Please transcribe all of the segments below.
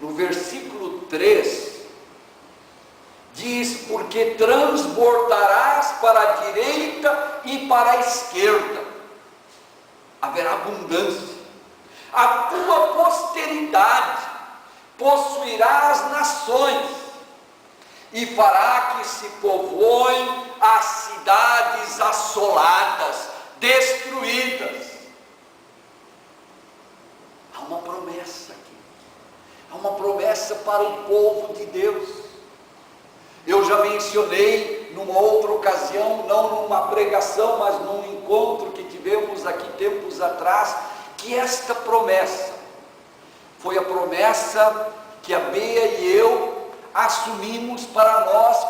no versículo 3, diz: porque transbordarás para a direita e para a esquerda, haverá abundância, a tua posteridade possuirá as nações, e fará que se povoem as cidades assoladas, destruídas. Há uma promessa aqui, há uma promessa para o povo de Deus. Eu já mencionei numa outra ocasião, não numa pregação, mas num encontro que tivemos aqui tempos atrás, que esta promessa foi a promessa que a Bea e eu assumimos para nós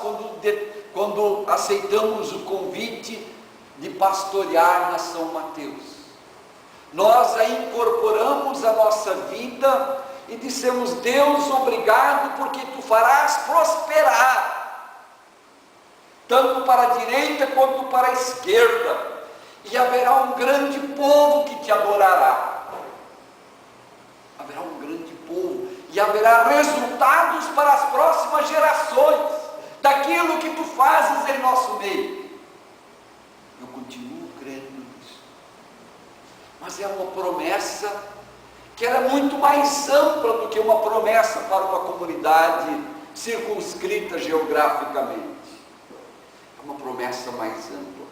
quando aceitamos o convite de pastorear na São Mateus. Nós a incorporamos à nossa vida e dissemos: Deus, obrigado, porque tu farás prosperar, tanto para a direita quanto para a esquerda, e haverá um grande povo que te adorará. Haverá um grande povo, e haverá resultados para as próximas gerações, daquilo que tu fazes em nosso meio. Eu continuo crendo nisso, mas é uma promessa que era muito mais ampla do que uma promessa para uma comunidade circunscrita geograficamente. É uma promessa mais ampla.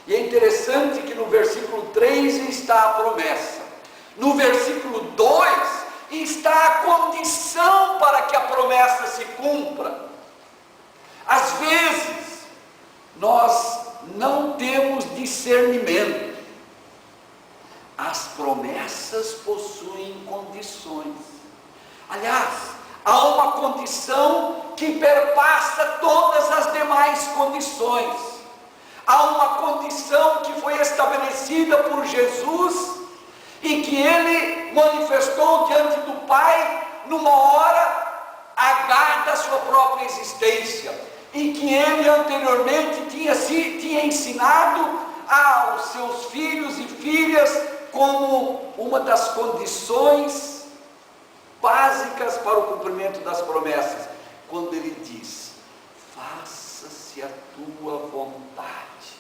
E é interessante que no versículo 3 está a promessa, no versículo 2 está a condição para que a promessa se cumpra. Às vezes nós não temos discernimento. As promessas possuem condições. Aliás, há uma condição que perpassa todas as demais condições. Há uma condição que foi estabelecida por Jesus e que ele manifestou diante do Pai numa hora H da sua própria existência, e que ele anteriormente tinha ensinado aos seus filhos e filhas como uma das condições básicas para o cumprimento das promessas, quando ele diz: faça-se a tua vontade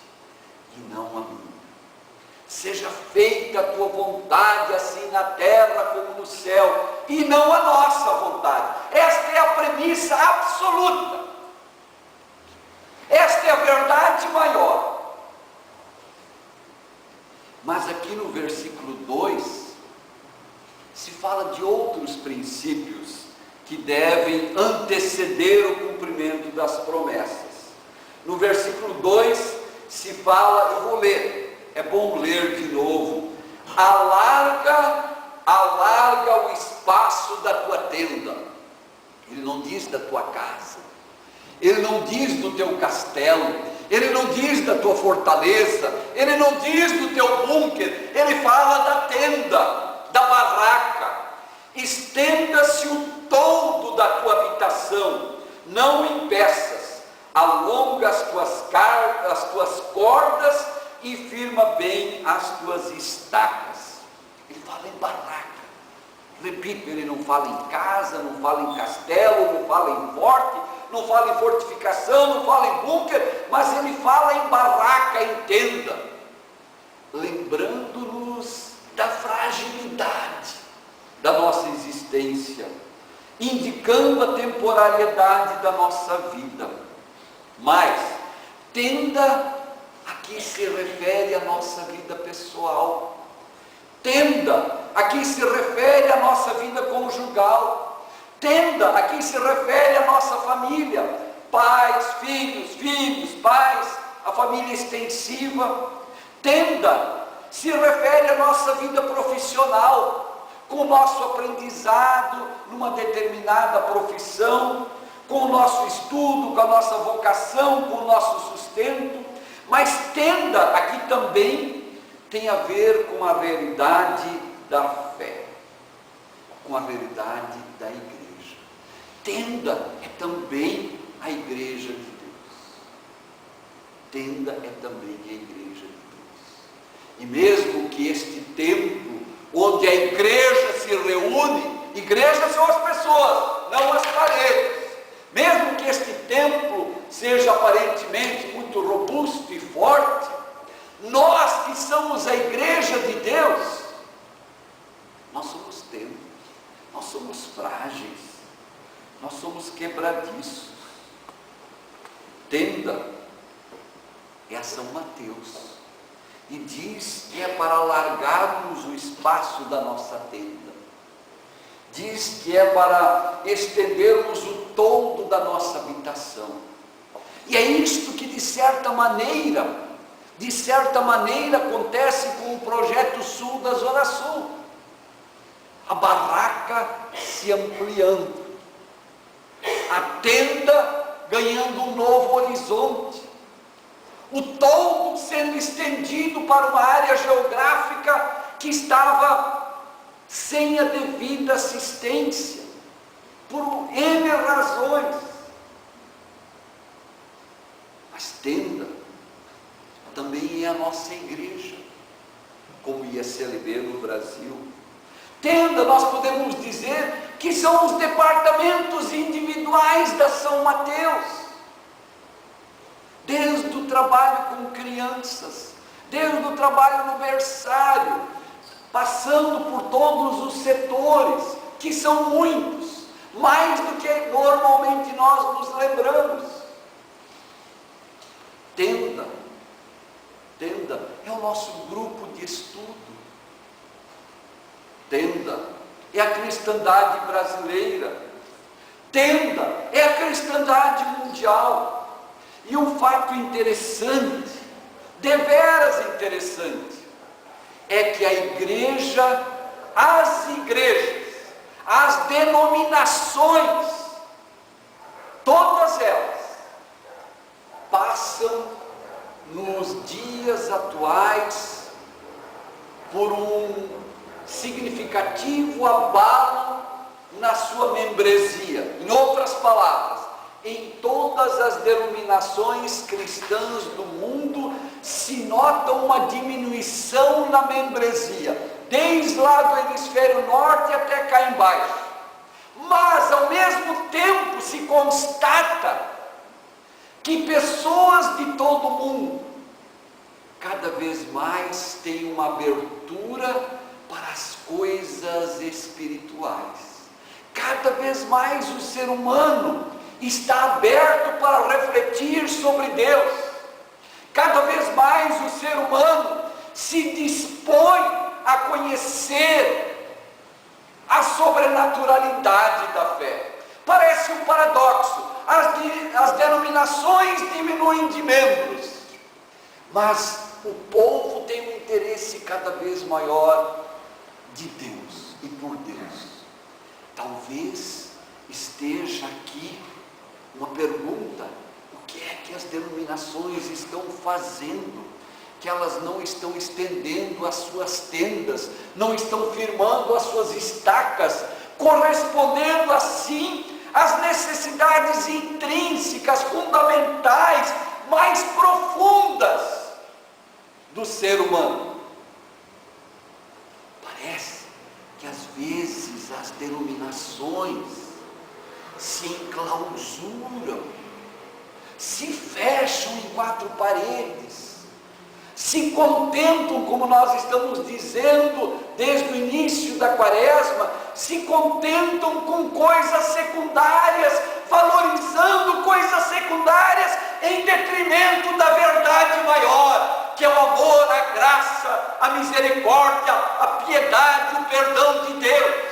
e não a minha. Seja feita a tua vontade, assim na terra como no céu, e não a nossa vontade. Esta é a premissa absoluta. Esta é a verdade maior. Mas aqui no versículo 2, se fala de outros princípios que devem anteceder o cumprimento das promessas. No versículo 2 se fala, eu vou ler, é bom ler de novo: alarga o espaço da tua tenda. Ele não diz da tua casa, ele não diz do teu castelo, ele não diz da tua fortaleza, ele não diz do teu bunker, ele fala da tenda, da barraca. Estenda-se o toldo da tua habitação, não em peças, alonga as tuas cordas e firma bem as tuas estacas. Ele fala em barraca. Repito, ele não fala em casa, não fala em castelo, não fala em forte, não fala em fortificação, não fala em bunker, mas ele fala em barraca, em tenda, lembrando-nos da fragilidade da nossa existência, indicando a temporariedade da nossa vida. Mas tenda aqui se refere à nossa vida pessoal. Tenda aqui se refere à nossa vida conjugal. Tenda aqui se refere à nossa família, pais, filhos, pais, a família extensiva. Tenda se refere à nossa vida profissional, com o nosso aprendizado numa determinada profissão, com o nosso estudo, com a nossa vocação, com o nosso sustento. Mas tenda aqui também tem a ver com a realidade da fé, com a realidade da igreja. Tenda é também a igreja de Deus. Tenda é também a igreja de Deus. E mesmo que este templo, onde a igreja se reúne, igreja são as pessoas, não as paredes. Mesmo que este templo seja aparentemente muito robusto e forte, nós que somos a igreja de Deus, nós somos templos, nós somos frágeis, nós somos quebradiços. Tenda é a São Mateus, e diz que é para alargarmos o espaço da nossa tenda. Diz que é para estendermos o toldo da nossa habitação. E é isto que de certa maneira acontece com o projeto Sul da Zona Sul. A barraca se ampliando, a tenda ganhando um novo horizonte, o toldo sendo estendido para uma área geográfica que estava sem a devida assistência, por N razões. Mas tenda também é a nossa igreja, como ICLB no Brasil. Tenda, nós podemos dizer que são os departamentos individuais da São Mateus. Desde o trabalho com crianças, desde o trabalho no berçário, passando por todos os setores, que são muitos, mais do que normalmente nós nos lembramos. Tenda é o nosso grupo de estudo. Tenda é a cristandade brasileira. Tenda é a cristandade mundial. E um fato interessante, deveras interessante, é que a igreja, as igrejas, as denominações, todas elas passam nos dias atuais por um significativo abalo na sua membresia. Em outras palavras, em todas as denominações cristãs do mundo se nota uma diminuição na membresia, desde lá do hemisfério norte até cá embaixo. Mas ao mesmo tempo se constata que pessoas de todo o mundo cada vez mais têm uma abertura para as coisas espirituais. Cada vez mais o ser humano está aberto para refletir sobre Deus. Cada vez mais o ser humano se dispõe a conhecer a sobrenaturalidade da fé. Parece um paradoxo. As denominações diminuem de membros, mas o povo tem um interesse cada vez maior de Deus e por Deus. Talvez esteja aqui uma pergunta: o que é que as denominações estão fazendo? Que elas não estão estendendo as suas tendas, não estão firmando as suas estacas, correspondendo assim às necessidades intrínsecas, fundamentais, mais profundas do ser humano. Parece que às vezes as denominações se enclausuram, se fecham em quatro paredes, se contentam, como nós estamos dizendo desde o início da quaresma, se contentam com coisas secundárias, valorizando coisas secundárias em detrimento da verdade maior, que é o amor, a graça, a misericórdia, a piedade, o perdão de Deus.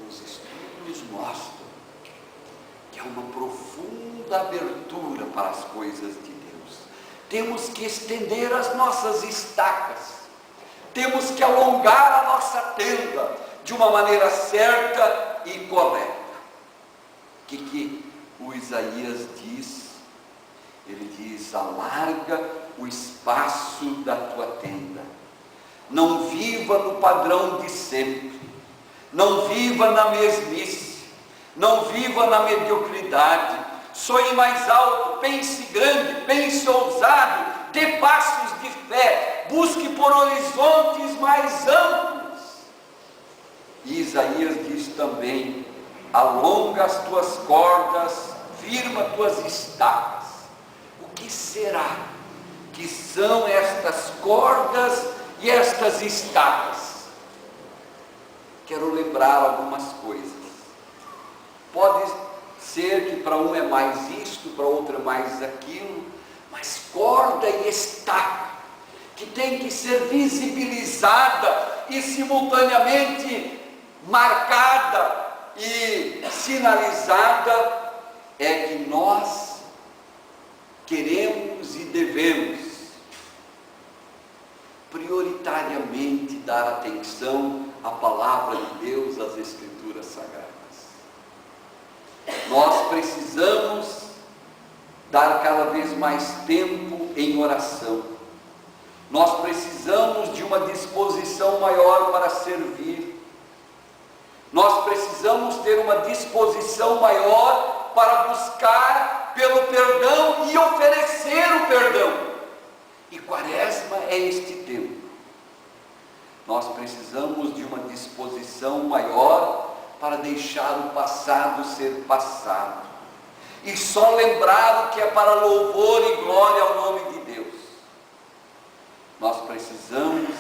Os estudos mostram que há uma profunda abertura para as coisas de Deus. Temos que estender as nossas estacas, temos que alongar a nossa tenda de uma maneira certa e correta. O que o Isaías diz? Ele diz: alarga o espaço da tua tenda, não viva no padrão de sempre, não viva na mesmice, não viva na mediocridade. Sonhe mais alto, pense grande, pense ousado, dê passos de fé, busque por horizontes mais amplos. E Isaías diz também: alonga as tuas cordas, firma tuas estacas. O que será que são estas cordas e estas estacas? Quero lembrar algumas coisas. Pode ser que para um é mais isto, para outro é mais aquilo, mas corda e estaca, que tem que ser visibilizada e simultaneamente marcada e sinalizada, é que nós queremos e devemos prioritariamente dar atenção à palavra de Deus, às Escrituras Sagradas. Nós precisamos dar cada vez mais tempo em oração. Nós precisamos de uma disposição maior para servir. Nós precisamos ter uma disposição maior para buscar pelo perdão e oferecer o perdão. E Quaresma é este tempo. Nós precisamos de uma disposição maior para deixar o passado ser passado. E só lembrar o que é para louvor e glória ao nome de Deus. Nós precisamos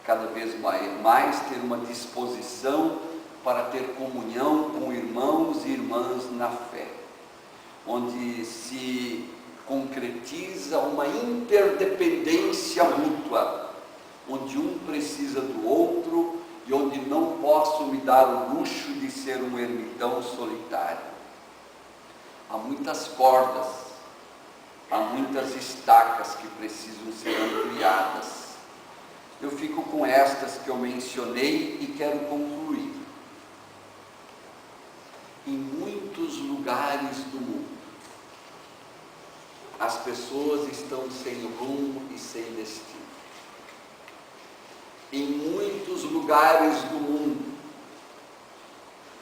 cada vez mais ter uma disposição para ter comunhão com irmãos e irmãs na fé, onde se concretiza uma interdependência mútua, onde um precisa do outro e onde não posso me dar o luxo de ser um ermitão solitário. Há muitas cordas, há muitas estacas que precisam ser ampliadas. Eu fico com estas que eu mencionei e quero concluir. Em muitos lugares do mundo, as pessoas estão sem rumo e sem destino. Em muitos lugares do mundo,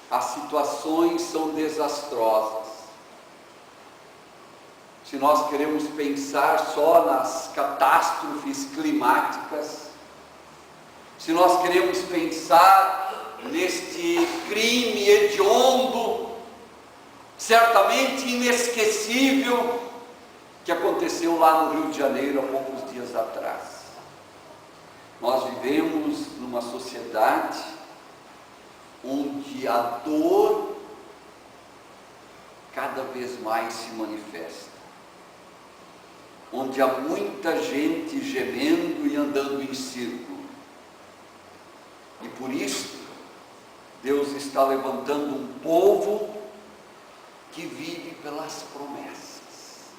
as situações são desastrosas. Se nós queremos pensar só nas catástrofes climáticas, se nós queremos pensar neste crime hediondo, certamente inesquecível, que aconteceu lá no Rio de Janeiro há poucos dias atrás. Nós vivemos numa sociedade onde a dor cada vez mais se manifesta, onde há muita gente gemendo e andando em círculo. E por isso, Deus está levantando um povo que vive pelas promessas,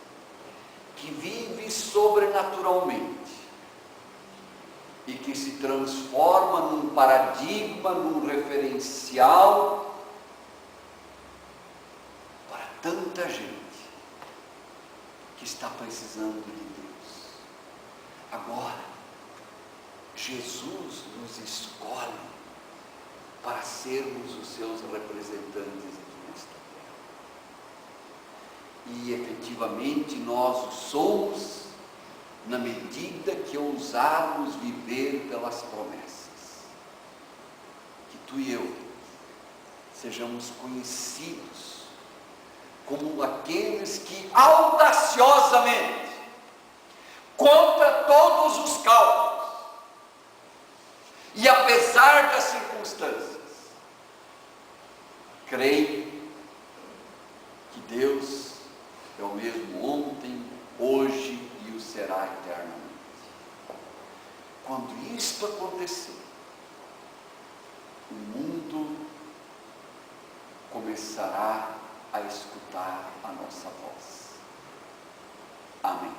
que vive sobrenaturalmente e que se transforma num paradigma, num referencial para tanta gente que está precisando de Deus. Agora, Jesus nos escolhe para sermos os seus representantes aqui nesta terra. E efetivamente nós o somos na medida que ousarmos viver pelas promessas. Que tu e eu sejamos conhecidos como aqueles que audaciosamente, contra todos os cálculos, e apesar das circunstâncias, creem que Deus é o mesmo ontem, hoje e o será eternamente. Quando isto acontecer, o mundo começará a escutar a nossa voz. Amém.